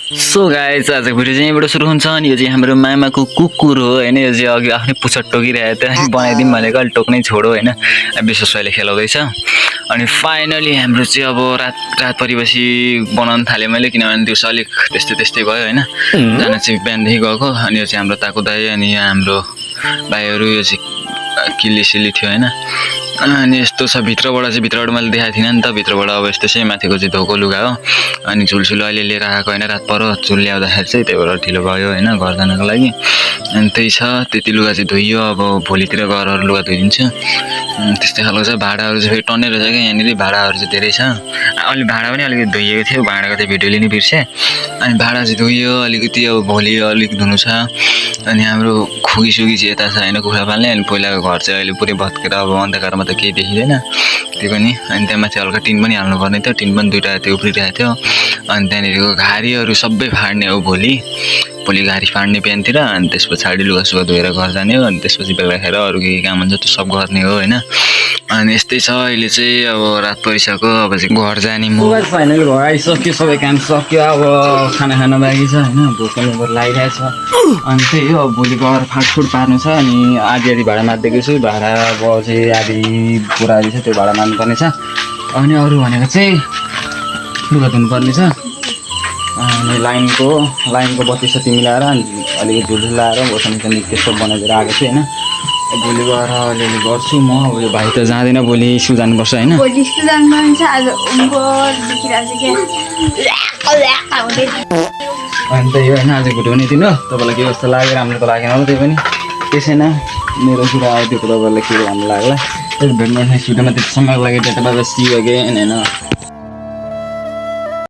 so guys आजको video चाहिँ यहीँबाट सुरु हुन्छ अनि यो चाहिँ हाम्रो मामाको कुकुर हो होइन यो चाहिँ अघि आफ्नै पुच्छर टोकिरहेको थियो अनि बनाइदिउँ भनेको अलि टोक्नै छोडो होइन विश्वले खेलाउँदैछ अनि फाइनली हाम्रो चाहिँ अब रात परेपछि बनाउन थालेँ मैले किनभने दिउँसो अलिक त्यस्तै भयो होइन जान चाहिँ बिहानदेखि गएको अनि यो चाहिँ हाम्रो ताको दाई अनि यहाँ हाम्रो भाइहरू यो चाहिँ किल्ली थियो होइन अनि यस्तो छ भित्रबाट मैले देखाएको थिइनँ नि त भित्रबाट अब यस्तो चाहिँ माथिको चाहिँ धोको लुगा हो अनि झुलसुल अहिले लिएर आएको होइन रात पर झुल ल्याउँदाखेरि चाहिँ त्यही भएर ढिलो भयो होइन घर जानको लागि अनि त्यही छ त्यति लुगा चाहिँ धोइयो अब भोलितिर गएर अरू लुगा धोइदिन्छु त्यस्तै खालको छ भाँडाहरू चाहिँ फेरि टन्नै रहेछ क्या यहाँनिर भाँडाहरू चाहिँ धेरै छ अलि भाँडा पनि अलिकति धोइएको थियो भाँडाको चाहिँ भिडियो लिनु बिर्सेँ अनि भाँडा चाहिँ धोइयो अलिकति अब भोलि अलिक धुनु छ अनि हाम्रो खुगीसुगी चाहिँ यता छ होइन कुखुरा पाल्ने अनि पहिलाको घर चाहिँ अहिले पुरै भत्केर अब अन्धकारमा त केही देखिँदैन त्यो पनि अनि त्यहाँ माथि हल्का टिन पनि हाल्नुपर्ने थियो टिन पनि दुइटा त्यो उफ्रिरहेको थियो अनि त्यहाँनिरको घारीहरू सबै फाड्ने हो भोलि घारी फाड्ने बिहानतिर अनि त्यस पछाडि लुगासुगा धोएर घर जाने हो अनि त्यसपछि बेलुकाखेर अरू के काम हुन्छ त्यो सब गर्ने हो होइन अनि यस्तै छ अहिले चाहिँ अब रात परिसक्यो अब चाहिँ घर जाने म फाइनली घर आइसक्यो सबै काम सक्यो अब खाना बाँकी छ होइन भोक लागिरहेको छ अनि त्यही हो अब भोलि गएर फास्टफुड पार्नु छ अनि आधी भाडा मारिदिएको छु भाडा अब चाहिँ आधी पुरा आधी छ त्यो भाडा मार्नुपर्ने छ अनि अरू भनेको चाहिँ लुगा धुनुपर्ने छ अनि लाइनको बत्ती सत्ती मिलाएर अनि अलिकति झुलझुल लाएर ओछान त्यस्तो बनाइदिएर आएको छु होइन भोलि गएर अलिअलि गर्छु म अब यो भाइ त जाँदैन भोलि स्कुल जानुपर्छ होइन अनि त्यही होइन आज भिडियो नै दिनु तपाईँलाई के कस्तो लाग्यो राम्रो त लागेन होला त्यही पनि त्यसैन मेरो कुरा आयो त्यो तपाईँलाई के राम्रो लाग्ला भेट्नु नेक्स्ट भिडियोमा त्यतिसम्मको लागि डेटा बाबा सी अगेन होइन